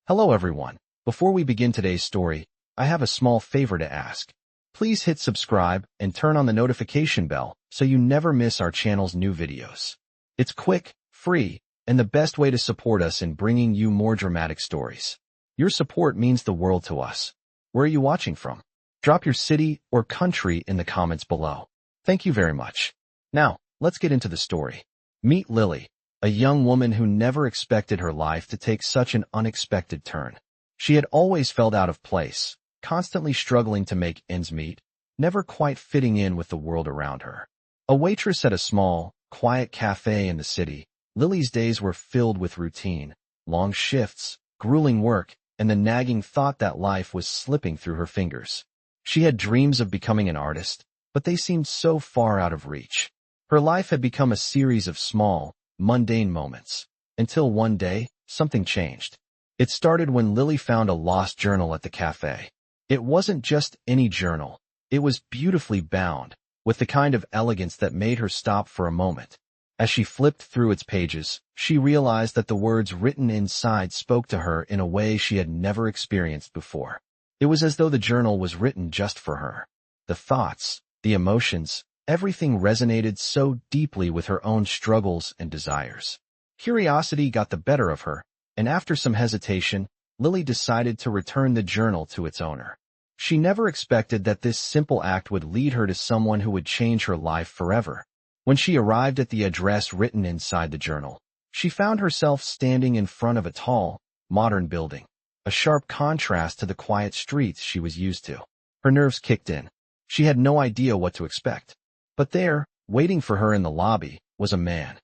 Hello everyone. Before we begin today's story, I have a small favor to ask. Please hit subscribe and turn on the notification bell so you never miss our channel's new videos. It's quick, free, and the best way to support us in bringing you more dramatic stories. Your support means the world to us. Where are you watching from? Drop your city or country in the comments below. Thank you very much. Now, let's get into the story. Meet Lily, a young woman who never expected her life to take such an unexpected turn. She had always felt out of place, constantly struggling to make ends meet, never quite fitting in with the world around her. A waitress at a small, quiet cafe in the city, Lily's days were filled with routine, long shifts, grueling work, and the nagging thought that life was slipping through her fingers. She had dreams of becoming an artist, but they seemed so far out of reach. Her life had become a series of small, mundane moments, until one day, something changed. It started when Lily found a lost journal at the cafe. It wasn't just any journal. It was beautifully bound, with the kind of elegance that made her stop for a moment. As she flipped through its pages, she realized that the words written inside spoke to her in a way she had never experienced before. It was as though the journal was written just for her. The thoughts, the emotions, everything resonated so deeply with her own struggles and desires. Curiosity got the better of her, and after some hesitation, Lily decided to return the journal to its owner. She never expected that this simple act would lead her to someone who would change her life forever. When she arrived at the address written inside the journal, she found herself standing in front of a tall, modern building, a sharp contrast to the quiet streets she was used to. Her nerves kicked in. She had no idea what to expect. But there, waiting for her in the lobby, was a man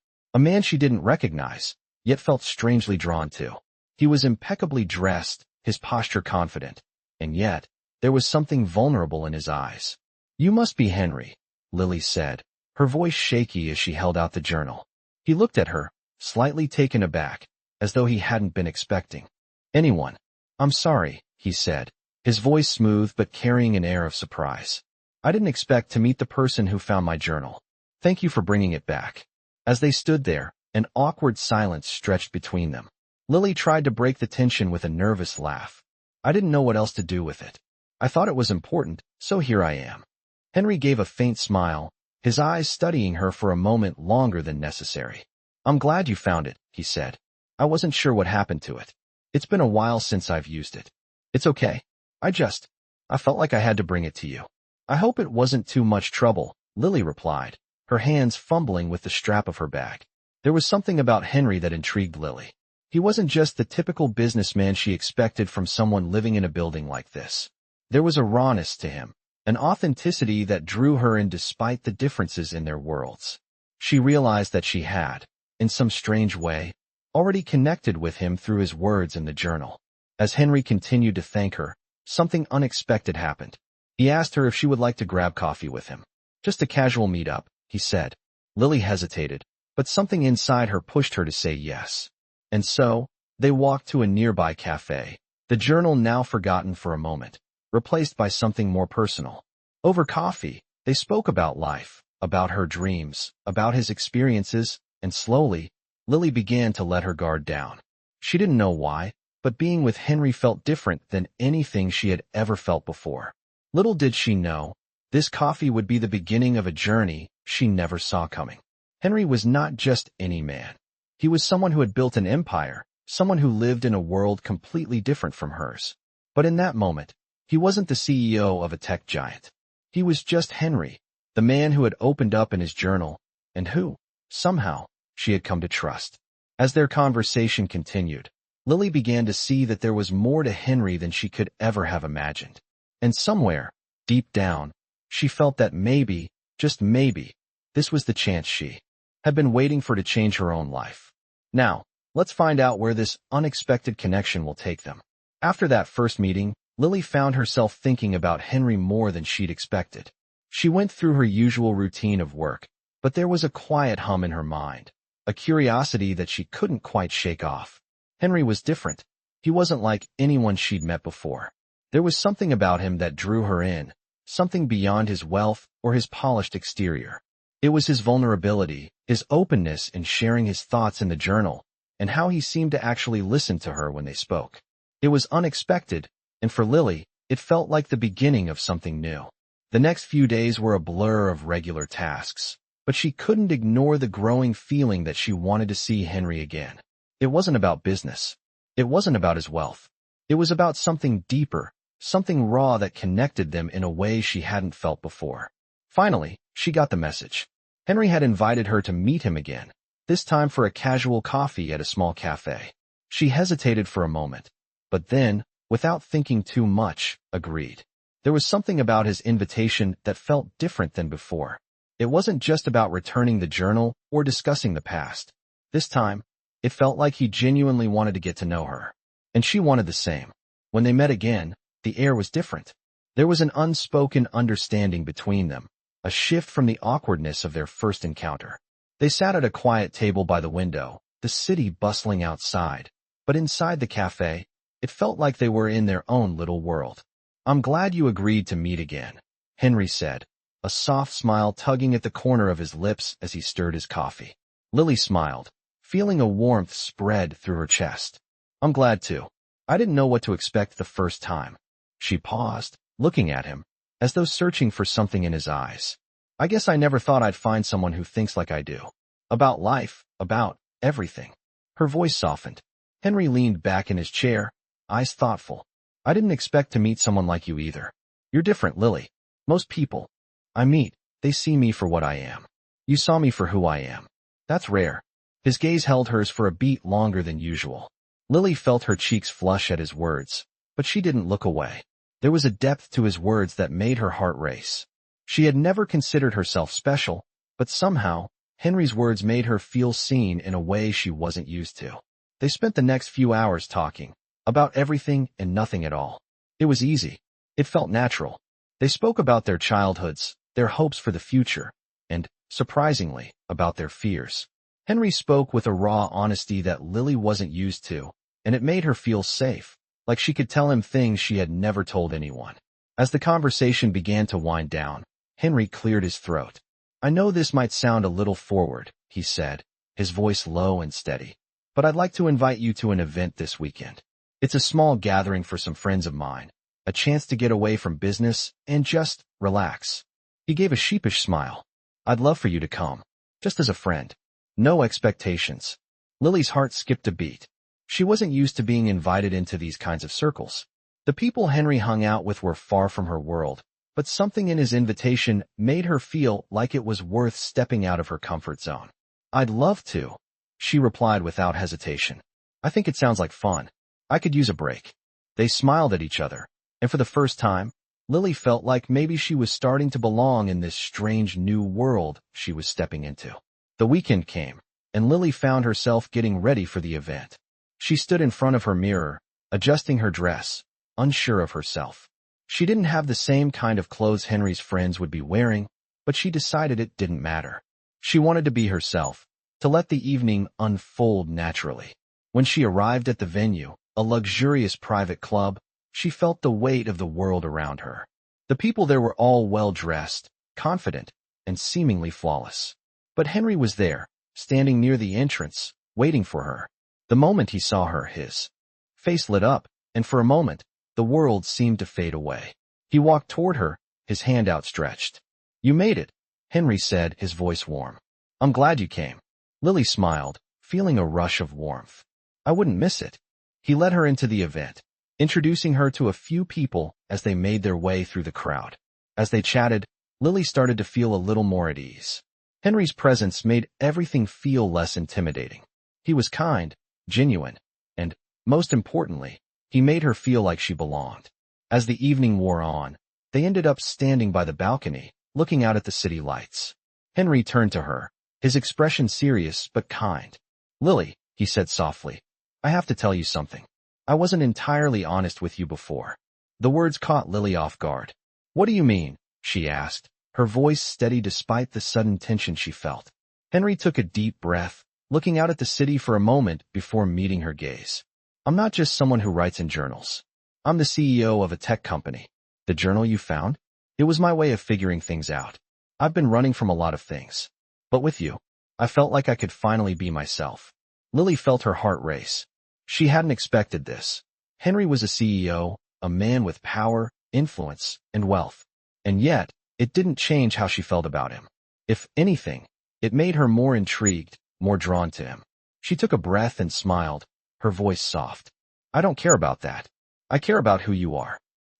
she didn't recognize, yet felt strangely drawn to. He was impeccably dressed, his posture confident, and yet, there was something vulnerable in his eyes. "You must be Henry," Lily said, her voice shaky as she held out the journal. He looked at her, slightly taken aback, as though he hadn't been expecting anyone. "I'm sorry," he said, his voice smooth but carrying an air of surprise. "I didn't expect to meet the person who found my journal. Thank you for bringing it back." As they stood there, an awkward silence stretched between them. Lily tried to break the tension with a nervous laugh. "I didn't know what else to do with it. I thought it was important, so here I am." Henry gave a faint smile, his eyes studying her for a moment longer than necessary. "I'm glad you found it," he said. "I wasn't sure what happened to it. It's been a while since I've used it." "It's okay. I felt like I had to bring it to you." "I hope it wasn't too much trouble," Lily replied, her hands fumbling with the strap of her bag. There was something about Henry that intrigued Lily. He wasn't just the typical businessman she expected from someone living in a building like this. There was a rawness to him, an authenticity that drew her in despite the differences in their worlds. She realized that she had, in some strange way, already connected with him through his words in the journal. As Henry continued to thank her, something unexpected happened. He asked her if she would like to grab coffee with him. "Just a casual meet-up," he said. Lily hesitated, but something inside her pushed her to say yes. And so, they walked to a nearby cafe, the journal now forgotten for a moment, replaced by something more personal. Over coffee, they spoke about life, about her dreams, about his experiences, and slowly, Lily began to let her guard down. She didn't know why, but being with Henry felt different than anything she had ever felt before. Little did she know, this coffee would be the beginning of a journey she never saw coming. Henry was not just any man. He was someone who had built an empire, someone who lived in a world completely different from hers. But in that moment, he wasn't the CEO of a tech giant. He was just Henry, the man who had opened up in his journal, and who, somehow, she had come to trust. As their conversation continued, Lily began to see that there was more to Henry than she could ever have imagined. And somewhere, deep down, she felt that maybe, just maybe, this was the chance she had been waiting for to change her own life. Now, let's find out where this unexpected connection will take them. After that first meeting, Lily found herself thinking about Henry more than she'd expected. She went through her usual routine of work, but there was a quiet hum in her mind, a curiosity that she couldn't quite shake off. Henry was different. He wasn't like anyone she'd met before. There was something about him that drew her in, something beyond his wealth or his polished exterior. It was his vulnerability, his openness in sharing his thoughts in the journal, and how he seemed to actually listen to her when they spoke. It was unexpected, and for Lily, it felt like the beginning of something new. The next few days were a blur of regular tasks, but she couldn't ignore the growing feeling that she wanted to see Henry again. It wasn't about business. It wasn't about his wealth. It was about something deeper, something raw that connected them in a way she hadn't felt before. Finally, she got the message. Henry had invited her to meet him again, this time for a casual coffee at a small cafe. She hesitated for a moment, but then, without thinking too much, agreed. There was something about his invitation that felt different than before. It wasn't just about returning the journal or discussing the past. This time, it felt like he genuinely wanted to get to know her. And she wanted the same. When they met again, the air was different. There was an unspoken understanding between them, a shift from the awkwardness of their first encounter. They sat at a quiet table by the window, the city bustling outside. But inside the cafe, it felt like they were in their own little world. "I'm glad you agreed to meet again," Henry said, a soft smile tugging at the corner of his lips as he stirred his coffee. Lily smiled, feeling a warmth spread through her chest. "I'm glad too. I didn't know what to expect the first time." She paused, looking at him, as though searching for something in his eyes. "I guess I never thought I'd find someone who thinks like I do. About life, about everything." Her voice softened. Henry leaned back in his chair, eyes thoughtful. "I didn't expect to meet someone like you either. You're different, Lily. Most people I meet, they see me for what I am. You saw me for who I am. That's rare." His gaze held hers for a beat longer than usual. Lily felt her cheeks flush at his words, but she didn't look away. There was a depth to his words that made her heart race. She had never considered herself special, but somehow, Henry's words made her feel seen in a way she wasn't used to. They spent the next few hours talking, about everything and nothing at all. It was easy. It felt natural. They spoke about their childhoods, their hopes for the future, and, surprisingly, about their fears. Henry spoke with a raw honesty that Lily wasn't used to, and it made her feel safe, like she could tell him things she had never told anyone. As the conversation began to wind down, Henry cleared his throat. "I know this might sound a little forward," he said, his voice low and steady, "but I'd like to invite you to an event this weekend. It's a small gathering for some friends of mine, a chance to get away from business and just relax." He gave a sheepish smile. "I'd love for you to come, just as a friend. No expectations." Lily's heart skipped a beat. She wasn't used to being invited into these kinds of circles. The people Henry hung out with were far from her world, but something in his invitation made her feel like it was worth stepping out of her comfort zone. "I'd love to," she replied without hesitation. "I think it sounds like fun. I could use a break." They smiled at each other, and for the first time, Lily felt like maybe she was starting to belong in this strange new world she was stepping into. The weekend came, and Lily found herself getting ready for the event. She stood in front of her mirror, adjusting her dress, unsure of herself. She didn't have the same kind of clothes Henry's friends would be wearing, but she decided it didn't matter. She wanted to be herself, to let the evening unfold naturally. When she arrived at the venue, a luxurious private club, she felt the weight of the world around her. The people there were all well-dressed, confident, and seemingly flawless. But Henry was there, standing near the entrance, waiting for her. The moment he saw her, his face lit up, and for a moment, the world seemed to fade away. He walked toward her, his hand outstretched. "You made it," Henry said, his voice warm. "I'm glad you came." Lily smiled, feeling a rush of warmth. "I wouldn't miss it." He led her into the event, introducing her to a few people as they made their way through the crowd. As they chatted, Lily started to feel a little more at ease. Henry's presence made everything feel less intimidating. He was kind, genuine, and, most importantly, he made her feel like she belonged. As the evening wore on, they ended up standing by the balcony, looking out at the city lights. Henry turned to her, his expression serious but kind. "Lily," he said softly, "I have to tell you something. I wasn't entirely honest with you before." The words caught Lily off guard. "What do you mean?" she asked, her voice steady despite the sudden tension she felt. Henry took a deep breath, looking out at the city for a moment before meeting her gaze. "I'm not just someone who writes in journals. I'm the CEO of a tech company." "The journal you found?" "It was my way of figuring things out. I've been running from a lot of things. But with you, I felt like I could finally be myself." Lily felt her heart race. She hadn't expected this. Henry was a CEO, a man with power, influence, and wealth. And yet, it didn't change how she felt about him. If anything, it made her more intrigued, more drawn to him. She took a breath and smiled, her voice soft. I don't care about that. I care about who you are.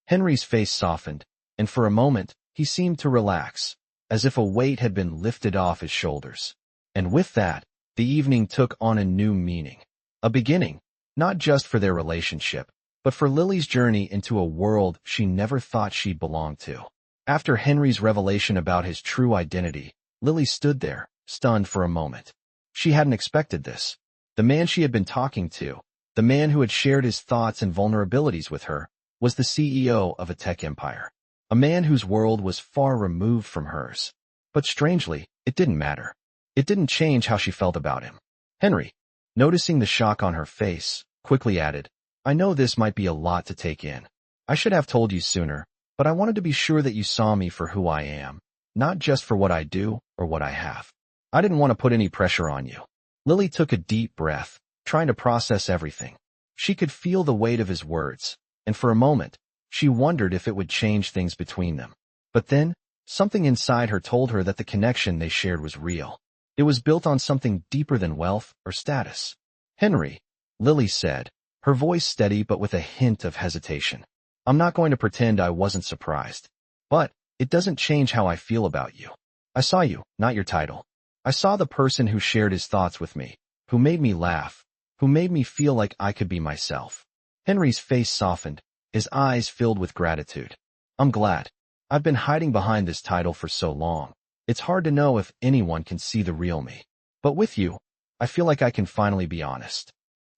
Henry's face softened, and for a moment, he seemed to relax, as if a weight had been lifted off his shoulders. And with that, the evening took on a new meaning. A beginning, not just for their relationship, but for Lily's journey into a world she never thought she'd belong to. After Henry's revelation about his true identity, Lily stood there, stunned for a moment. She hadn't expected this. The man she had been talking to, the man who had shared his thoughts and vulnerabilities with her, was the CEO of a tech empire. A man whose world was far removed from hers. But strangely, it didn't matter. It didn't change how she felt about him. Henry, noticing the shock on her face, quickly added, I know this might be a lot to take in. I should have told you sooner, but I wanted to be sure that you saw me for who I am, not just for what I do or what I have. I didn't want to put any pressure on you. Lily took a deep breath, trying to process everything. She could feel the weight of his words, and for a moment, she wondered if it would change things between them. But then, something inside her told her that the connection they shared was real. It was built on something deeper than wealth or status. Henry, Lily said, her voice steady but with a hint of hesitation. I'm not going to pretend I wasn't surprised. But it doesn't change how I feel about you. I saw you, not your title. I saw the person who shared his thoughts with me, who made me laugh, who made me feel like I could be myself. Henry's face softened, his eyes filled with gratitude. I'm glad. I've been hiding behind this title for so long. It's hard to know if anyone can see the real me. But with you, I feel like I can finally be honest.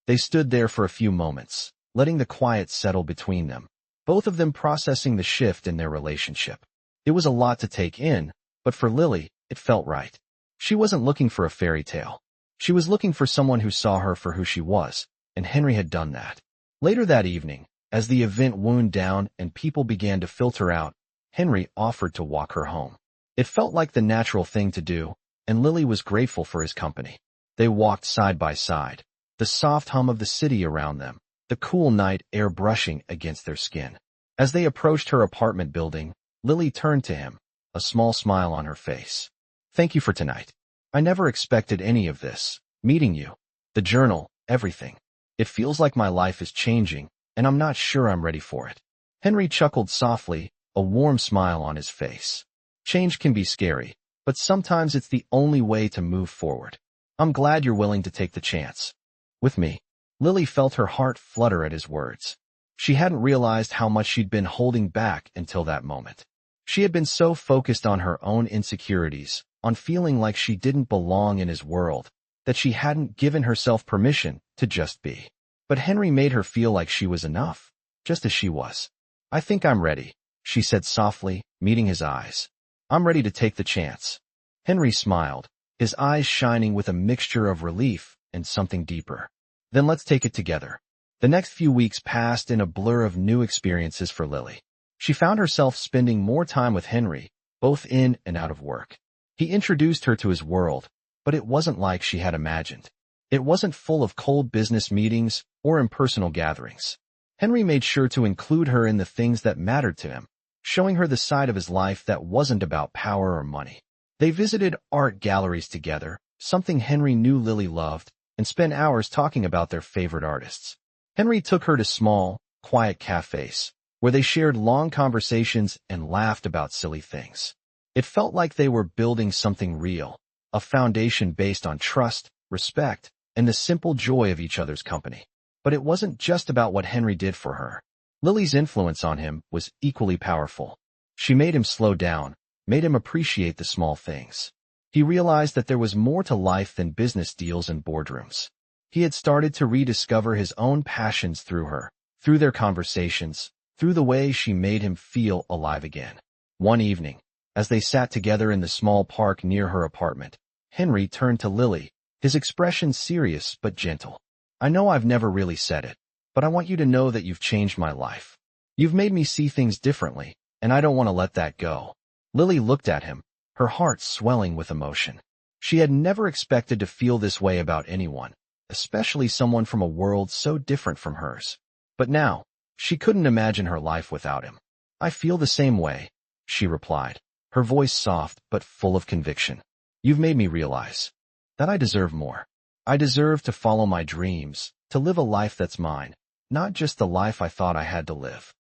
They stood there for a few moments, letting the quiet settle between them, both of them processing the shift in their relationship. It was a lot to take in, but for Lily, it felt right. She wasn't looking for a fairy tale. She was looking for someone who saw her for who she was, and Henry had done that. Later that evening, as the event wound down and people began to filter out, Henry offered to walk her home. It felt like the natural thing to do, and Lily was grateful for his company. They walked side by side, the soft hum of the city around them, the cool night air brushing against their skin. As they approached her apartment building, Lily turned to him, a small smile on her face. Thank you for tonight. I never expected any of this. Meeting you, the journal, everything. It feels like my life is changing, and I'm not sure I'm ready for it. Henry chuckled softly, a warm smile on his face. Change can be scary, but sometimes it's the only way to move forward. I'm glad you're willing to take the chance. With me. Lily felt her heart flutter at his words. She hadn't realized how much she'd been holding back until that moment. She had been so focused on her own insecurities, on feeling like she didn't belong in his world, that she hadn't given herself permission to just be. But Henry made her feel like she was enough, just as she was. I think I'm ready, she said softly, meeting his eyes. I'm ready to take the chance. Henry smiled, his eyes shining with a mixture of relief and something deeper. Then let's take it together. The next few weeks passed in a blur of new experiences for Lily. She found herself spending more time with Henry, both in and out of work. He introduced her to his world, but it wasn't like she had imagined. It wasn't full of cold business meetings or impersonal gatherings. Henry made sure to include her in the things that mattered to him, showing her the side of his life that wasn't about power or money. They visited art galleries together, something Henry knew Lily loved, and spent hours talking about their favorite artists. Henry took her to small, quiet cafes, where they shared long conversations and laughed about silly things. It felt like they were building something real, a foundation based on trust, respect, and the simple joy of each other's company. But it wasn't just about what Henry did for her. Lily's influence on him was equally powerful. She made him slow down, made him appreciate the small things. He realized that there was more to life than business deals and boardrooms. He had started to rediscover his own passions through her, through their conversations, through the way she made him feel alive again. One evening, as they sat together in the small park near her apartment, Henry turned to Lily, his expression serious but gentle. I know I've never really said it, but I want you to know that you've changed my life. You've made me see things differently, and I don't want to let that go. Lily looked at him, her heart swelling with emotion. She had never expected to feel this way about anyone, especially someone from a world so different from hers. But now, she couldn't imagine her life without him. I feel the same way, she replied, her voice soft but full of conviction. You've made me realize that I deserve more. I deserve to follow my dreams, to live a life that's mine, not just the life I thought I had to live.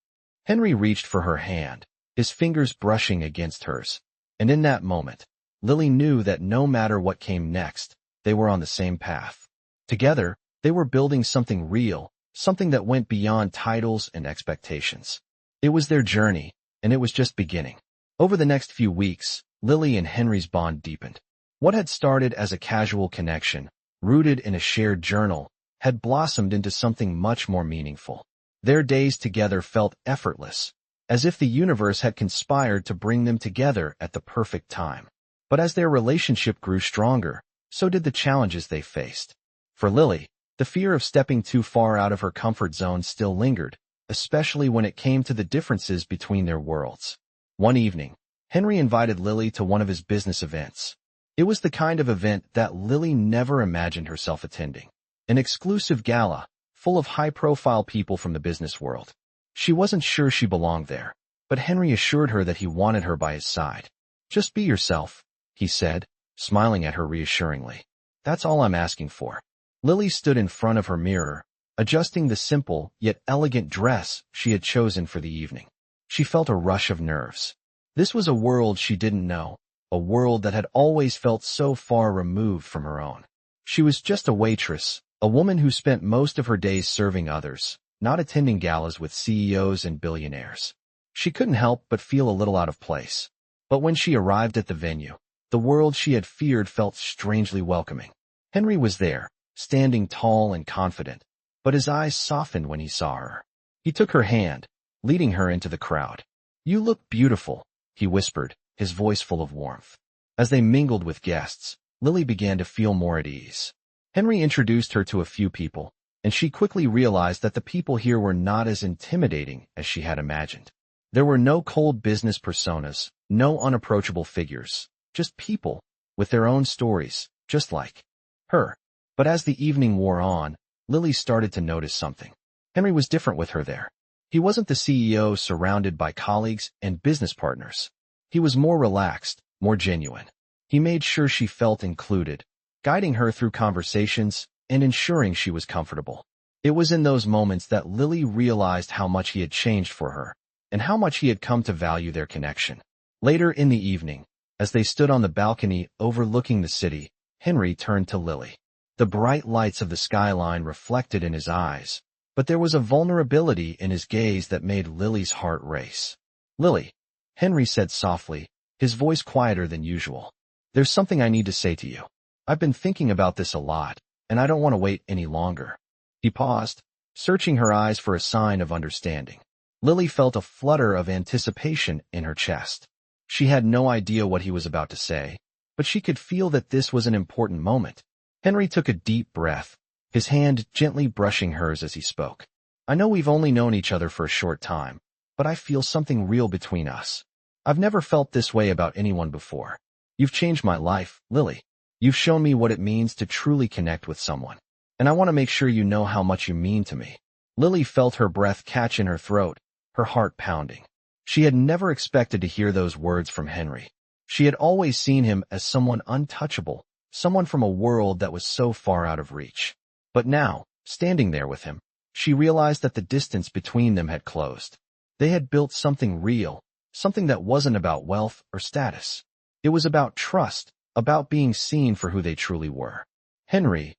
Henry reached for her hand, his fingers brushing against hers. And in that moment, Lily knew that no matter what came next, they were on the same path. Together, they were building something real, something that went beyond titles and expectations. It was their journey, and it was just beginning. Over the next few weeks, Lily and Henry's bond deepened. What had started as a casual connection, rooted in a shared journal, had blossomed into something much more meaningful. Their days together felt effortless, as if the universe had conspired to bring them together at the perfect time. But as their relationship grew stronger, so did the challenges they faced. For Lily, the fear of stepping too far out of her comfort zone still lingered, especially when it came to the differences between their worlds. One evening, Henry invited Lily to one of his business events. It was the kind of event that Lily never imagined herself attending. An exclusive gala, full of high-profile people from the business world. She wasn't sure she belonged there, but Henry assured her that he wanted her by his side. Just be yourself, he said, smiling at her reassuringly. That's all I'm asking for. Lily stood in front of her mirror, adjusting the simple yet elegant dress she had chosen for the evening. She felt a rush of nerves. This was a world she didn't know, a world that had always felt so far removed from her own. She was just a waitress, a woman who spent most of her days serving others, not attending galas with CEOs and billionaires. She couldn't help but feel a little out of place. But when she arrived at the venue, the world she had feared felt strangely welcoming. Henry was there, standing tall and confident, but his eyes softened when he saw her. He took her hand, leading her into the crowd. You look beautiful, he whispered, his voice full of warmth. As they mingled with guests, Lily began to feel more at ease. Henry introduced her to a few people, and she quickly realized that the people here were not as intimidating as she had imagined. There were no cold business personas, no unapproachable figures, just people, with their own stories, just like her. But as the evening wore on, Lily started to notice something. Henry was different with her there. He wasn't the CEO surrounded by colleagues and business partners. He was more relaxed, more genuine. He made sure she felt included, guiding her through conversations and ensuring she was comfortable. It was in those moments that Lily realized how much he had changed for her, and how much he had come to value their connection. Later in the evening, as they stood on the balcony overlooking the city, Henry turned to Lily. The bright lights of the skyline reflected in his eyes, but there was a vulnerability in his gaze that made Lily's heart race. Lily, Henry said softly, his voice quieter than usual. There's something I need to say to you. I've been thinking about this a lot, and I don't want to wait any longer. He paused, searching her eyes for a sign of understanding. Lily felt a flutter of anticipation in her chest. She had no idea what he was about to say, but she could feel that this was an important moment. Henry took a deep breath, his hand gently brushing hers as he spoke. I know we've only known each other for a short time, but I feel something real between us. I've never felt this way about anyone before. You've changed my life, Lily. You've shown me what it means to truly connect with someone, and I want to make sure you know how much you mean to me. Lily felt her breath catch in her throat, her heart pounding. She had never expected to hear those words from Henry. She had always seen him as someone untouchable, someone from a world that was so far out of reach. But now, standing there with him, she realized that the distance between them had closed. They had built something real, something that wasn't about wealth or status. It was about trust, about being seen for who they truly were. Henry,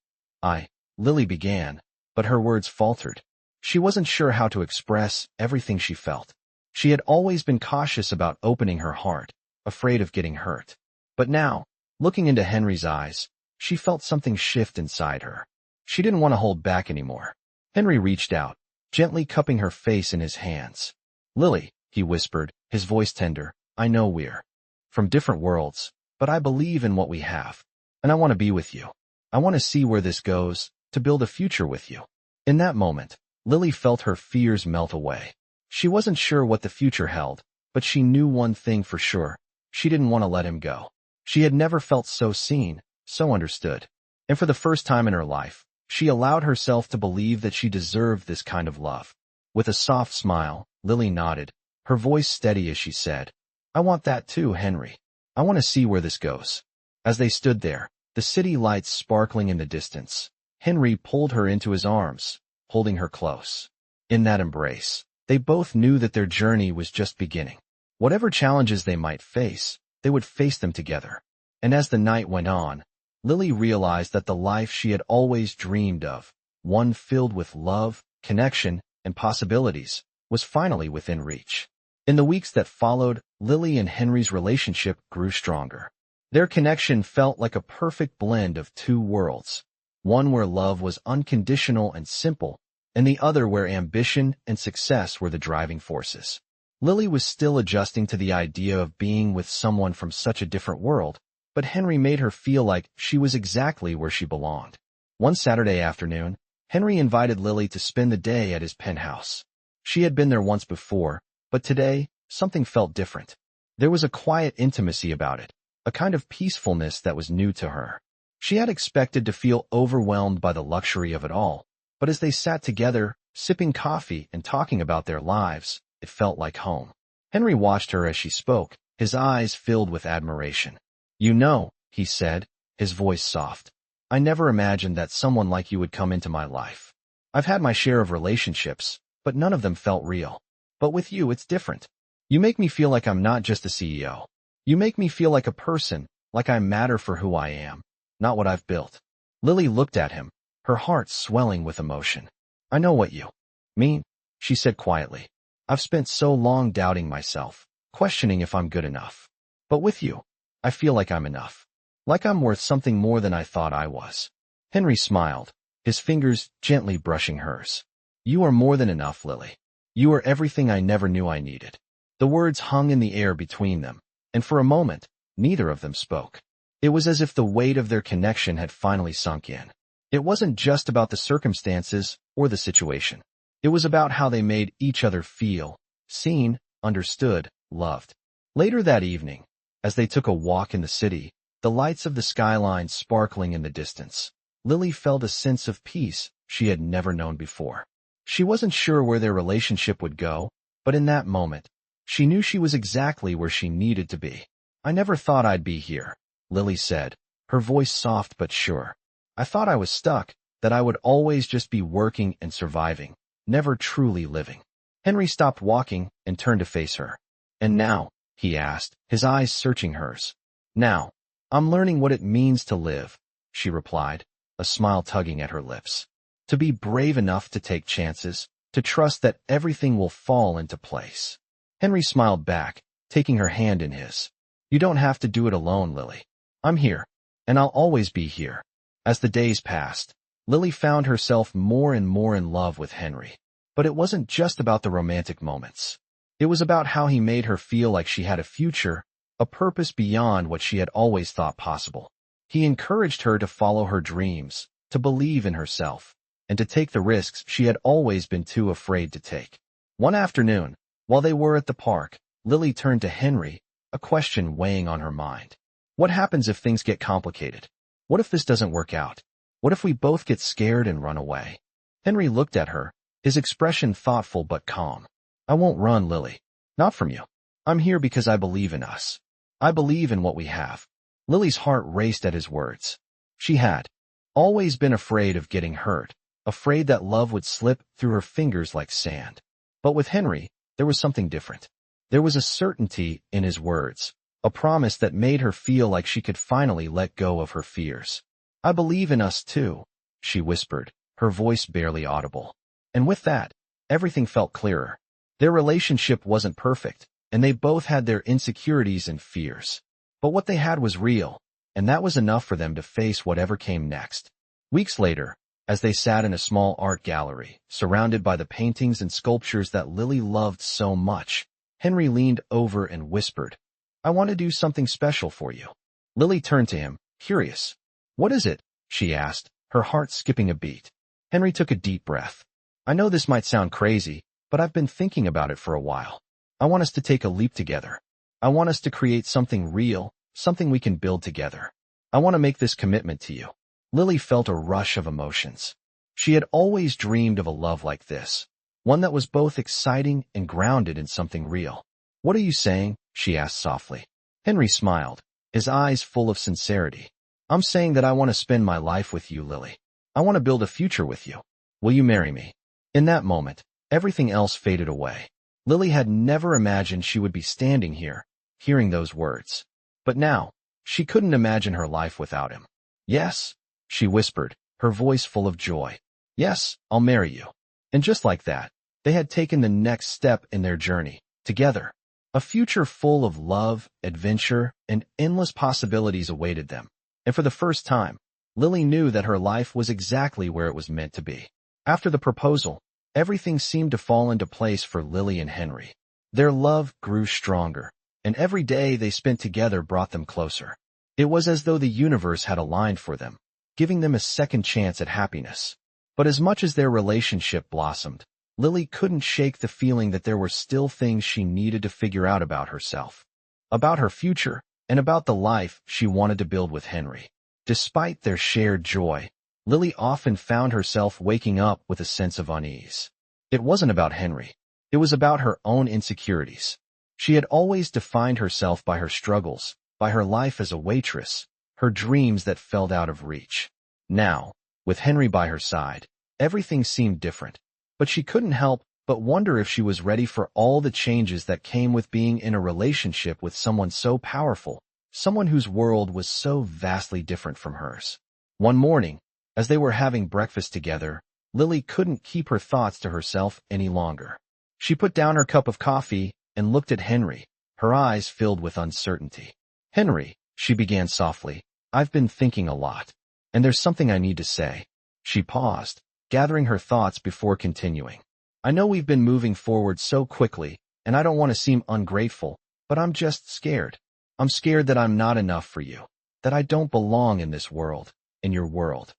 Lily began, but her words faltered. She wasn't sure how to express everything she felt. She had always been cautious about opening her heart, afraid of getting hurt. But now, looking into Henry's eyes, she felt something shift inside her. She didn't want to hold back anymore. Henry reached out, gently cupping her face in his hands. Lily, he whispered, his voice tender, I know we're from different worlds, but I believe in what we have, and I want to be with you. I want to see where this goes, to build a future with you. In that moment, Lily felt her fears melt away. She wasn't sure what the future held, but she knew one thing for sure. She didn't want to let him go. She had never felt so seen, so understood. And for the first time in her life, she allowed herself to believe that she deserved this kind of love. With a soft smile, Lily nodded, her voice steady as she said, "I want that too, Henry. I want to see where this goes." As they stood there, the city lights sparkling in the distance, Henry pulled her into his arms, holding her close. In that embrace, they both knew that their journey was just beginning. Whatever challenges they might face, they would face them together. And as the night went on, Lily realized that the life she had always dreamed of, one filled with love, connection, and possibilities, was finally within reach. In the weeks that followed, Lily and Henry's relationship grew stronger. Their connection felt like a perfect blend of two worlds, one where love was unconditional and simple, and the other where ambition and success were the driving forces. Lily was still adjusting to the idea of being with someone from such a different world, but Henry made her feel like she was exactly where she belonged. One Saturday afternoon, Henry invited Lily to spend the day at his penthouse. She had been there once before, but today, something felt different. There was a quiet intimacy about it, a kind of peacefulness that was new to her. She had expected to feel overwhelmed by the luxury of it all, but as they sat together, sipping coffee and talking about their lives, it felt like home. Henry watched her as she spoke, his eyes filled with admiration. "You know," he said, his voice soft, "I never imagined that someone like you would come into my life. I've had my share of relationships, but none of them felt real. But with you, it's different. You make me feel like I'm not just a CEO. You make me feel like a person, like I matter for who I am, not what I've built." Lily looked at him, her heart swelling with emotion. "I know what you mean," she said quietly. "I've spent so long doubting myself, questioning if I'm good enough. But with you, I feel like I'm enough. Like I'm worth something more than I thought I was." Henry smiled, his fingers gently brushing hers. "You are more than enough, Lily. You are everything I never knew I needed." The words hung in the air between them, and for a moment, neither of them spoke. It was as if the weight of their connection had finally sunk in. It wasn't just about the circumstances or the situation. It was about how they made each other feel, seen, understood, loved. Later that evening, as they took a walk in the city, the lights of the skyline sparkling in the distance, Lily felt a sense of peace she had never known before. She wasn't sure where their relationship would go, but in that moment, she knew she was exactly where she needed to be. "I never thought I'd be here," Lily said, her voice soft but sure. "I thought I was stuck, that I would always just be working and surviving, never truly living." Henry stopped walking and turned to face her. "And now?" he asked, his eyes searching hers. "Now, I'm learning what it means to live," she replied, a smile tugging at her lips. "To be brave enough to take chances, to trust that everything will fall into place." Henry smiled back, taking her hand in his. "You don't have to do it alone, Lily. I'm here, and I'll always be here." As the days passed, Lily found herself more and more in love with Henry. But it wasn't just about the romantic moments. It was about how he made her feel like she had a future, a purpose beyond what she had always thought possible. He encouraged her to follow her dreams, to believe in herself, and to take the risks she had always been too afraid to take. One afternoon, while they were at the park, Lily turned to Henry, a question weighing on her mind. "What happens if things get complicated? What if this doesn't work out? What if we both get scared and run away?" Henry looked at her, his expression thoughtful but calm. "I won't run, Lily. Not from you. I'm here because I believe in us. I believe in what we have." Lily's heart raced at his words. She had always been afraid of getting hurt, afraid that love would slip through her fingers like sand. But with Henry, there was something different. There was a certainty in his words, a promise that made her feel like she could finally let go of her fears. "I believe in us too," she whispered, her voice barely audible. And with that, everything felt clearer. Their relationship wasn't perfect, and they both had their insecurities and fears. But what they had was real, and that was enough for them to face whatever came next. Weeks later, as they sat in a small art gallery, surrounded by the paintings and sculptures that Lily loved so much, Henry leaned over and whispered, "I want to do something special for you." Lily turned to him, curious. "What is it?" she asked, her heart skipping a beat. Henry took a deep breath. "I know this might sound crazy, but I've been thinking about it for a while. I want us to take a leap together. I want us to create something real, something we can build together. I want to make this commitment to you." Lily felt a rush of emotions. She had always dreamed of a love like this, one that was both exciting and grounded in something real. "What are you saying?" she asked softly. Henry smiled, his eyes full of sincerity. "I'm saying that I want to spend my life with you, Lily. I want to build a future with you. Will you marry me?" In that moment, everything else faded away. Lily had never imagined she would be standing here, hearing those words. But now, she couldn't imagine her life without him. "Yes," she whispered, her voice full of joy. "Yes, I'll marry you." And just like that, they had taken the next step in their journey, together. A future full of love, adventure, and endless possibilities awaited them. And for the first time, Lily knew that her life was exactly where it was meant to be. After the proposal, everything seemed to fall into place for Lily and Henry. Their love grew stronger, and every day they spent together brought them closer. It was as though the universe had aligned for them, giving them a second chance at happiness. But as much as their relationship blossomed, Lily couldn't shake the feeling that there were still things she needed to figure out about herself, about her future, and about the life she wanted to build with Henry. Despite their shared joy, Lily often found herself waking up with a sense of unease. It wasn't about Henry. It was about her own insecurities. She had always defined herself by her struggles, by her life as a waitress, her dreams that felt out of reach. Now, with Henry by her side, everything seemed different. But she couldn't help but wonder if she was ready for all the changes that came with being in a relationship with someone so powerful, someone whose world was so vastly different from hers. One morning, as they were having breakfast together, Lily couldn't keep her thoughts to herself any longer. She put down her cup of coffee and looked at Henry, her eyes filled with uncertainty. "Henry," she began softly, "I've been thinking a lot, and there's something I need to say." She paused, gathering her thoughts before continuing. "I know we've been moving forward so quickly, and I don't want to seem ungrateful, but I'm just scared. I'm scared that I'm not enough for you, that I don't belong in this world, in your world."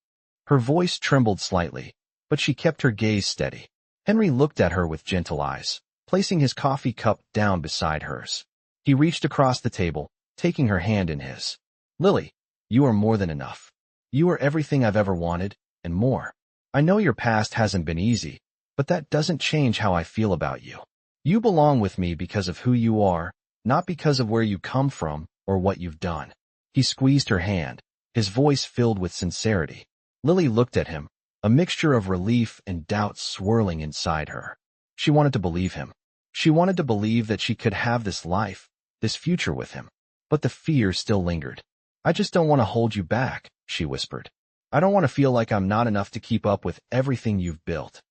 Her voice trembled slightly, but she kept her gaze steady. Henry looked at her with gentle eyes, placing his coffee cup down beside hers. He reached across the table, taking her hand in his. "Lily, you are more than enough. You are everything I've ever wanted, and more. I know your past hasn't been easy, but that doesn't change how I feel about you. You belong with me because of who you are, not because of where you come from or what you've done." He squeezed her hand, his voice filled with sincerity. Lily looked at him, a mixture of relief and doubt swirling inside her. She wanted to believe him. She wanted to believe that she could have this life, this future with him. But the fear still lingered. "I just don't want to hold you back," she whispered. "I don't want to feel like I'm not enough to keep up with everything you've built."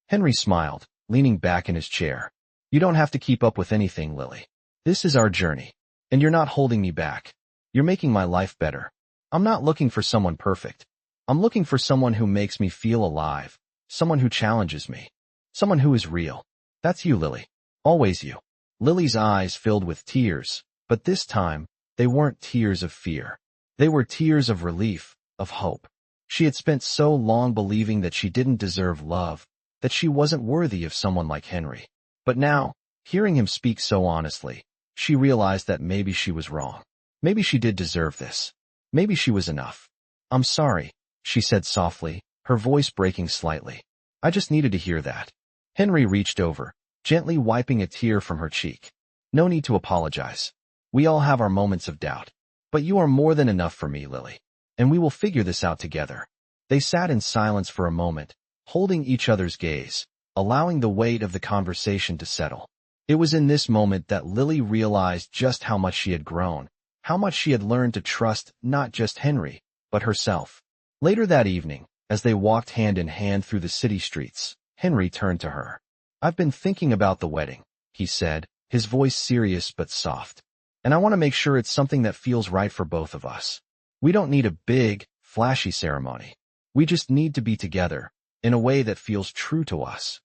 Henry smiled, leaning back in his chair. "You don't have to keep up with anything, Lily. This is our journey, and you're not holding me back. You're making my life better. I'm not looking for someone perfect. I'm looking for someone who makes me feel alive, someone who challenges me, someone who is real. That's you, Lily. Always you." Lily's eyes filled with tears, but this time, they weren't tears of fear. They were tears of relief, of hope. She had spent so long believing that she didn't deserve love, that she wasn't worthy of someone like Henry. But now, hearing him speak so honestly, she realized that maybe she was wrong. Maybe she did deserve this. Maybe she was enough. "I'm sorry," she said softly, her voice breaking slightly. "I just needed to hear that." Henry reached over, gently wiping a tear from her cheek. "No need to apologize. We all have our moments of doubt. But you are more than enough for me, Lily. And we will figure this out together." They sat in silence for a moment, holding each other's gaze, allowing the weight of the conversation to settle. It was in this moment that Lily realized just how much she had grown, how much she had learned to trust not just Henry, but herself. Later that evening, as they walked hand in hand through the city streets, Henry turned to her. "I've been thinking about the wedding," he said, his voice serious but soft. "And I want to make sure it's something that feels right for both of us. We don't need a big, flashy ceremony. We just need to be together, in a way that feels true to us."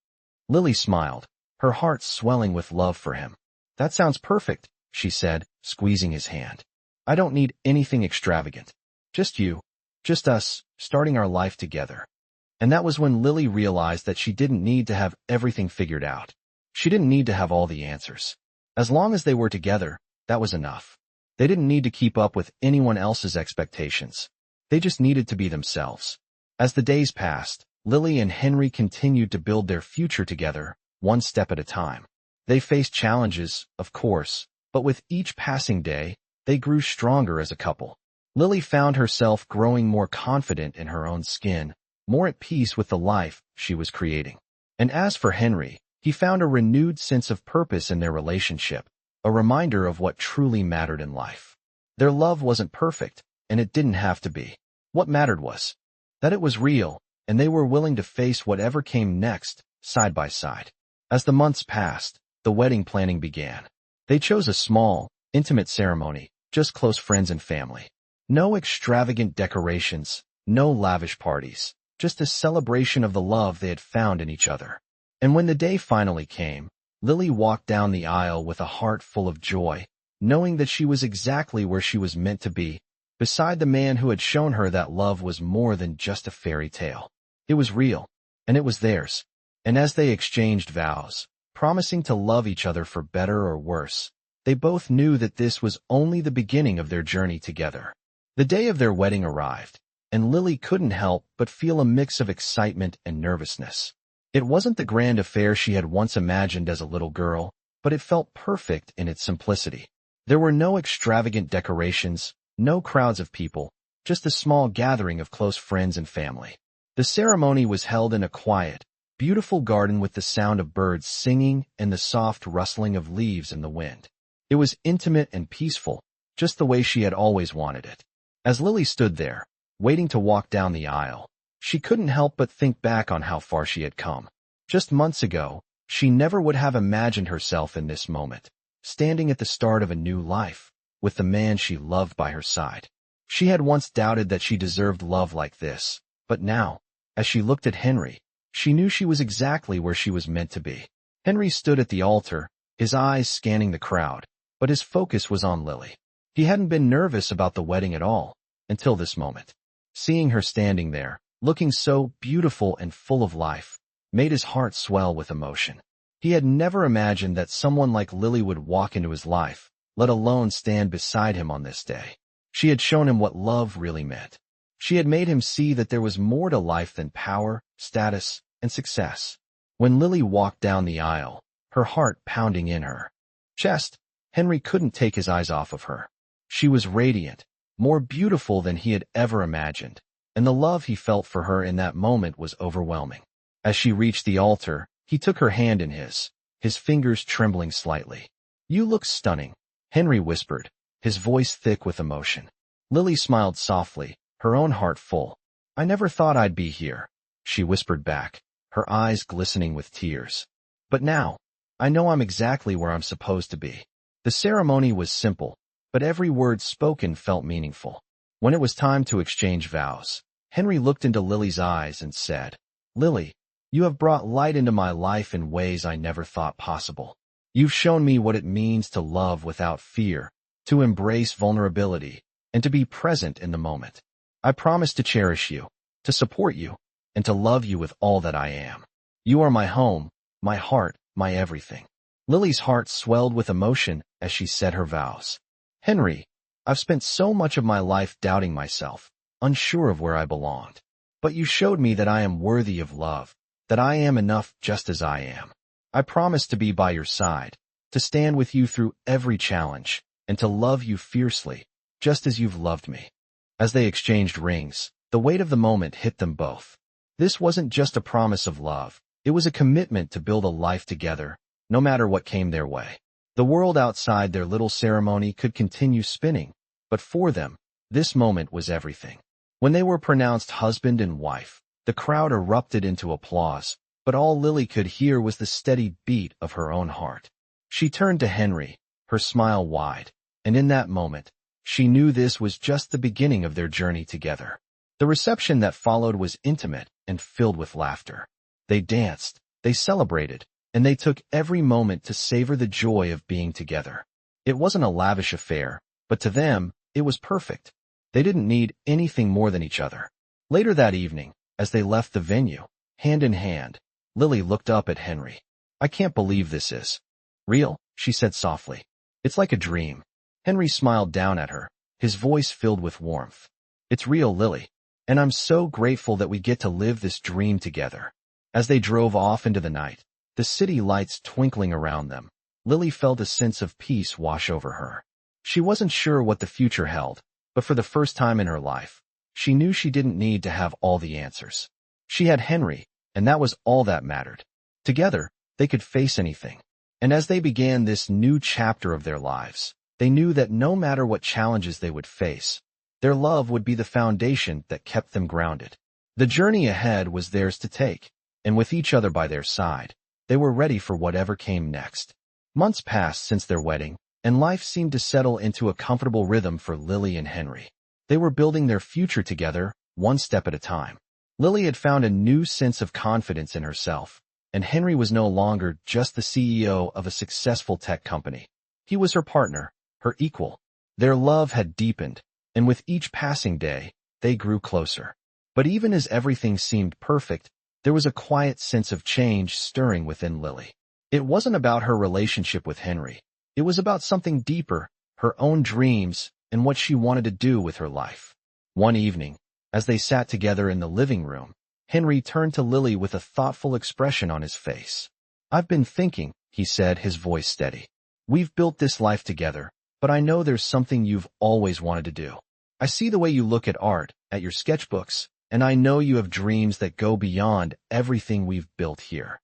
Lily smiled, her heart swelling with love for him. "That sounds perfect," she said, squeezing his hand. "I don't need anything extravagant. Just you, just us, starting our life together." And that was when Lily realized that she didn't need to have everything figured out. She didn't need to have all the answers. As long as they were together, that was enough. They didn't need to keep up with anyone else's expectations. They just needed to be themselves. As the days passed, Lily and Henry continued to build their future together, one step at a time. They faced challenges, of course, but with each passing day, they grew stronger as a couple. Lily found herself growing more confident in her own skin, more at peace with the life she was creating. And as for Henry, he found a renewed sense of purpose in their relationship, a reminder of what truly mattered in life. Their love wasn't perfect, and it didn't have to be. What mattered was that it was real, and they were willing to face whatever came next, side by side. As the months passed, the wedding planning began. They chose a small, intimate ceremony, just close friends and family. No extravagant decorations, no lavish parties, just a celebration of the love they had found in each other. And when the day finally came, Lily walked down the aisle with a heart full of joy, knowing that she was exactly where she was meant to be, beside the man who had shown her that love was more than just a fairy tale. It was real, and it was theirs. And as they exchanged vows, promising to love each other for better or worse, they both knew that this was only the beginning of their journey together. The day of their wedding arrived, and Lily couldn't help but feel a mix of excitement and nervousness. It wasn't the grand affair she had once imagined as a little girl, but it felt perfect in its simplicity. There were no extravagant decorations, no crowds of people, just a small gathering of close friends and family. The ceremony was held in a quiet, beautiful garden with the sound of birds singing and the soft rustling of leaves in the wind. It was intimate and peaceful, just the way she had always wanted it. As Lily stood there, waiting to walk down the aisle, she couldn't help but think back on how far she had come. Just months ago, she never would have imagined herself in this moment, standing at the start of a new life, with the man she loved by her side. She had once doubted that she deserved love like this, but now, as she looked at Henry, she knew she was exactly where she was meant to be. Henry stood at the altar, his eyes scanning the crowd, but his focus was on Lily. He hadn't been nervous about the wedding at all, until this moment. Seeing her standing there, looking so beautiful and full of life, made his heart swell with emotion. He had never imagined that someone like Lily would walk into his life, let alone stand beside him on this day. She had shown him what love really meant. She had made him see that there was more to life than power, status, and success. When Lily walked down the aisle, her heart pounding in her chest, Henry couldn't take his eyes off of her. She was radiant, more beautiful than he had ever imagined, and the love he felt for her in that moment was overwhelming. As she reached the altar, he took her hand in his fingers trembling slightly. "You look stunning," Henry whispered, his voice thick with emotion. Lily smiled softly, her own heart full. "I never thought I'd be here," she whispered back, her eyes glistening with tears. "But now, I know I'm exactly where I'm supposed to be." The ceremony was simple, but every word spoken felt meaningful. When it was time to exchange vows, Henry looked into Lily's eyes and said, "Lily, you have brought light into my life in ways I never thought possible. You've shown me what it means to love without fear, to embrace vulnerability, and to be present in the moment. I promise to cherish you, to support you, and to love you with all that I am. You are my home, my heart, my everything." Lily's heart swelled with emotion as she said her vows. "Henry, I've spent so much of my life doubting myself, unsure of where I belonged. But you showed me that I am worthy of love, that I am enough just as I am. I promise to be by your side, to stand with you through every challenge, and to love you fiercely, just as you've loved me." As they exchanged rings, the weight of the moment hit them both. This wasn't just a promise of love, it was a commitment to build a life together, no matter what came their way. The world outside their little ceremony could continue spinning, but for them, this moment was everything. When they were pronounced husband and wife, the crowd erupted into applause, but all Lily could hear was the steady beat of her own heart. She turned to Henry, her smile wide, and in that moment, she knew this was just the beginning of their journey together. The reception that followed was intimate and filled with laughter. They danced, they celebrated, and they took every moment to savor the joy of being together. It wasn't a lavish affair, but to them, it was perfect. They didn't need anything more than each other. Later that evening, as they left the venue, hand in hand, Lily looked up at Henry. "I can't believe this is real," she said softly. "It's like a dream." Henry smiled down at her, his voice filled with warmth. "It's real, Lily, and I'm so grateful that we get to live this dream together." As they drove off into the night, the city lights twinkling around them, Lily felt a sense of peace wash over her. She wasn't sure what the future held, but for the first time in her life, she knew she didn't need to have all the answers. She had Henry, and that was all that mattered. Together, they could face anything. And as they began this new chapter of their lives, they knew that no matter what challenges they would face, their love would be the foundation that kept them grounded. The journey ahead was theirs to take, and with each other by their side, they were ready for whatever came next. Months passed since their wedding, and life seemed to settle into a comfortable rhythm for Lily and Henry. They were building their future together, one step at a time. Lily had found a new sense of confidence in herself, and Henry was no longer just the CEO of a successful tech company. He was her partner, her equal. Their love had deepened, and with each passing day, they grew closer. But even as everything seemed perfect, there was a quiet sense of change stirring within Lily. It wasn't about her relationship with Henry. It was about something deeper, her own dreams, and what she wanted to do with her life. One evening, as they sat together in the living room, Henry turned to Lily with a thoughtful expression on his face. "I've been thinking," he said, his voice steady. "We've built this life together, but I know there's something you've always wanted to do. I see the way you look at art, at your sketchbooks, and I know you have dreams that go beyond everything we've built here."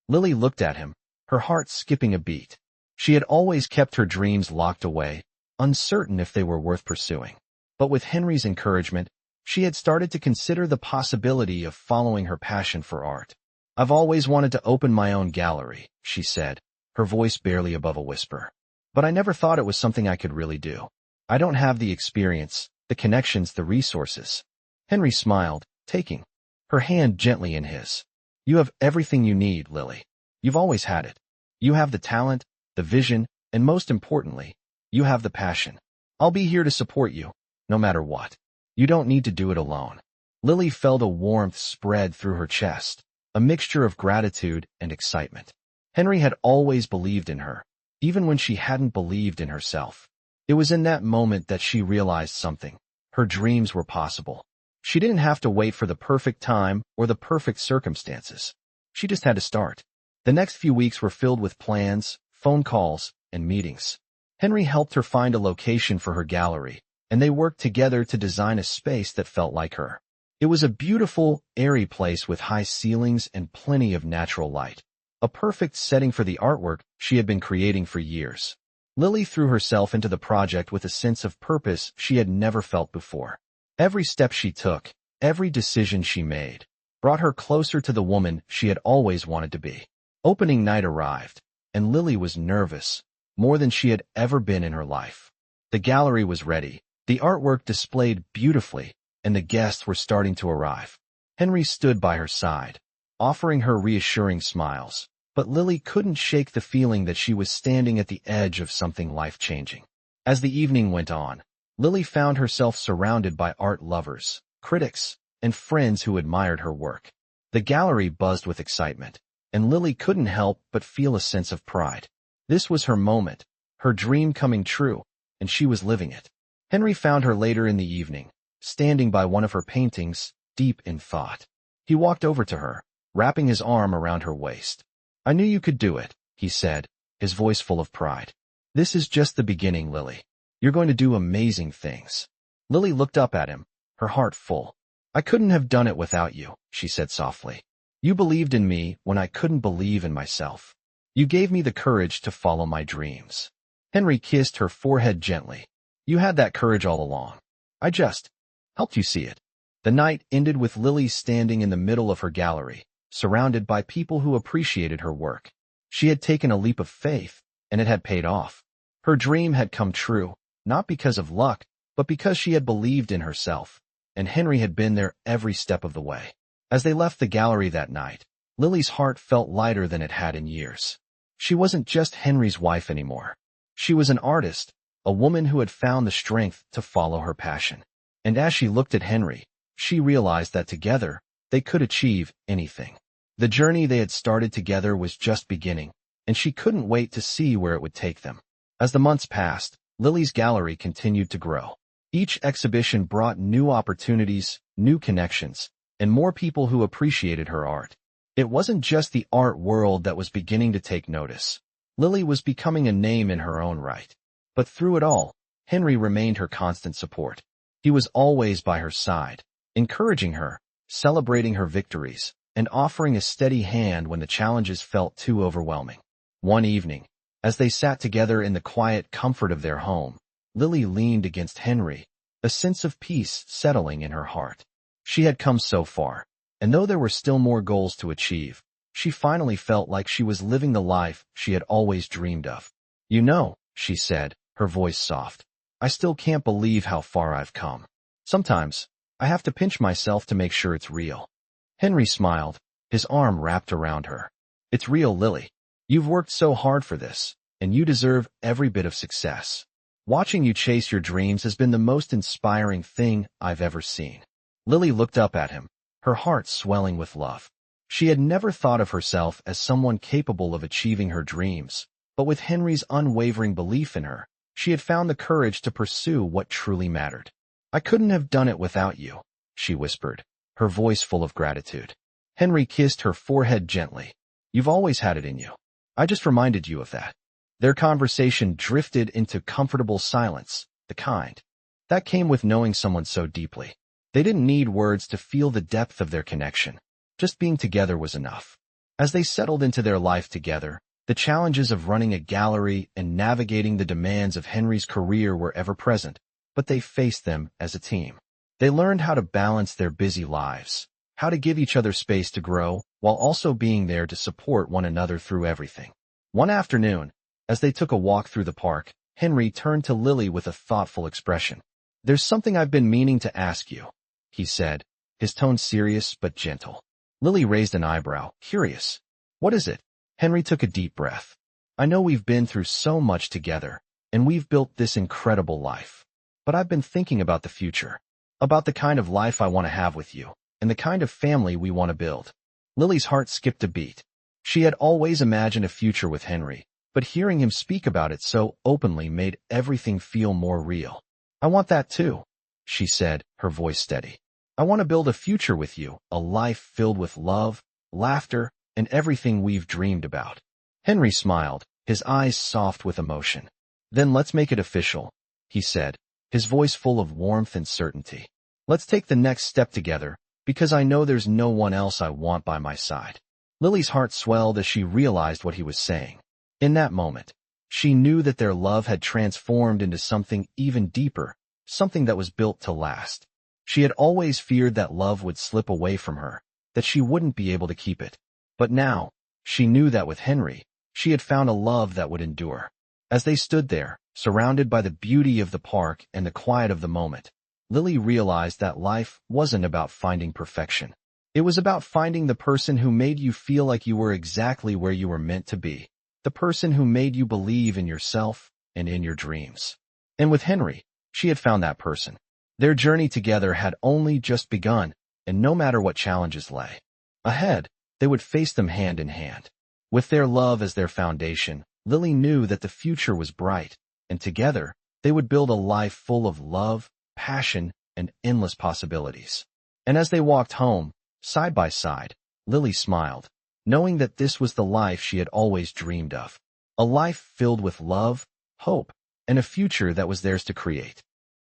Lily looked at him, her heart skipping a beat. She had always kept her dreams locked away, uncertain if they were worth pursuing. But with Henry's encouragement, she had started to consider the possibility of following her passion for art. "I've always wanted to open my own gallery," she said, her voice barely above a whisper. "But I never thought it was something I could really do. I don't have the experience, the connections, the resources." Henry smiled, taking her hand gently in his. "You have everything you need, Lily. You've always had it. You have the talent, the vision, and most importantly, you have the passion. I'll be here to support you, no matter what. You don't need to do it alone." Lily felt a warmth spread through her chest, a mixture of gratitude and excitement. Henry had always believed in her, even when she hadn't believed in herself. It was in that moment that she realized something. Her dreams were possible. She didn't have to wait for the perfect time or the perfect circumstances. She just had to start. The next few weeks were filled with plans, phone calls, and meetings. Henry helped her find a location for her gallery, and they worked together to design a space that felt like her. It was a beautiful, airy place with high ceilings and plenty of natural light. A perfect setting for the artwork she had been creating for years. Lily threw herself into the project with a sense of purpose she had never felt before. Every step she took, every decision she made, brought her closer to the woman she had always wanted to be. Opening night arrived, and Lily was nervous, more than she had ever been in her life. The gallery was ready, the artwork displayed beautifully, and the guests were starting to arrive. Henry stood by her side, offering her reassuring smiles, but Lily couldn't shake the feeling that she was standing at the edge of something life-changing. As the evening went on, Lily found herself surrounded by art lovers, critics, and friends who admired her work. The gallery buzzed with excitement, and Lily couldn't help but feel a sense of pride. This was her moment, her dream coming true, and she was living it. Henry found her later in the evening, standing by one of her paintings, deep in thought. He walked over to her, wrapping his arm around her waist. "I knew you could do it," he said, his voice full of pride. "This is just the beginning, Lily. You're going to do amazing things." Lily looked up at him, her heart full. "I couldn't have done it without you," she said softly. "You believed in me when I couldn't believe in myself. You gave me the courage to follow my dreams." Henry kissed her forehead gently. "You had that courage all along. I just helped you see it." The night ended with Lily standing in the middle of her gallery, surrounded by people who appreciated her work. She had taken a leap of faith, and it had paid off. Her dream had come true, not because of luck, but because she had believed in herself, and Henry had been there every step of the way. As they left the gallery that night, Lily's heart felt lighter than it had in years. She wasn't just Henry's wife anymore. She was an artist, a woman who had found the strength to follow her passion. And as she looked at Henry, she realized that together, they could achieve anything. The journey they had started together was just beginning, and she couldn't wait to see where it would take them. As the months passed, Lily's gallery continued to grow. Each exhibition brought new opportunities, new connections, and more people who appreciated her art. It wasn't just the art world that was beginning to take notice. Lily was becoming a name in her own right. But through it all, Henry remained her constant support. He was always by her side, encouraging her, celebrating her victories, and offering a steady hand when the challenges felt too overwhelming. One evening, as they sat together in the quiet comfort of their home, Lily leaned against Henry, a sense of peace settling in her heart. She had come so far, and though there were still more goals to achieve, she finally felt like she was living the life she had always dreamed of. "You know," she said, her voice soft, "I still can't believe how far I've come. Sometimes, I have to pinch myself to make sure it's real." Henry smiled, his arm wrapped around her. "It's real, Lily. You've worked so hard for this, and you deserve every bit of success. Watching you chase your dreams has been the most inspiring thing I've ever seen." Lily looked up at him, her heart swelling with love. She had never thought of herself as someone capable of achieving her dreams, but with Henry's unwavering belief in her, she had found the courage to pursue what truly mattered. "I couldn't have done it without you," she whispered, her voice full of gratitude. Henry kissed her forehead gently. "You've always had it in you. I just reminded you of that." Their conversation drifted into comfortable silence, the kind that came with knowing someone so deeply. They didn't need words to feel the depth of their connection. Just being together was enough. As they settled into their life together, the challenges of running a gallery and navigating the demands of Henry's career were ever present, but they faced them as a team. They learned how to balance their busy lives, how to give each other space to grow, while also being there to support one another through everything. One afternoon, as they took a walk through the park, Henry turned to Lily with a thoughtful expression. "There's something I've been meaning to ask you," he said, his tone serious but gentle. Lily raised an eyebrow, curious. "What is it?" Henry took a deep breath. "I know we've been through so much together, and we've built this incredible life. But I've been thinking about the future, about the kind of life I want to have with you, and the kind of family we want to build." Lily's heart skipped a beat. She had always imagined a future with Henry, but hearing him speak about it so openly made everything feel more real. "I want that too," she said, her voice steady. "I want to build a future with you, a life filled with love, laughter, and everything we've dreamed about." Henry smiled, his eyes soft with emotion. "Then let's make it official," he said, his voice full of warmth and certainty. "Let's take the next step together, because I know there's no one else I want by my side." Lily's heart swelled as she realized what he was saying. In that moment, she knew that their love had transformed into something even deeper, something that was built to last. She had always feared that love would slip away from her, that she wouldn't be able to keep it. But now, she knew that with Henry, she had found a love that would endure. As they stood there, surrounded by the beauty of the park and the quiet of the moment, Lily realized that life wasn't about finding perfection. It was about finding the person who made you feel like you were exactly where you were meant to be, the person who made you believe in yourself and in your dreams. And with Henry, she had found that person. Their journey together had only just begun, and no matter what challenges lay ahead, they would face them hand in hand. With their love as their foundation, Lily knew that the future was bright, and together, they would build a life full of love, passion, and endless possibilities. And as they walked home, side by side, Lily smiled, knowing that this was the life she had always dreamed of. A life filled with love, hope, and a future that was theirs to create.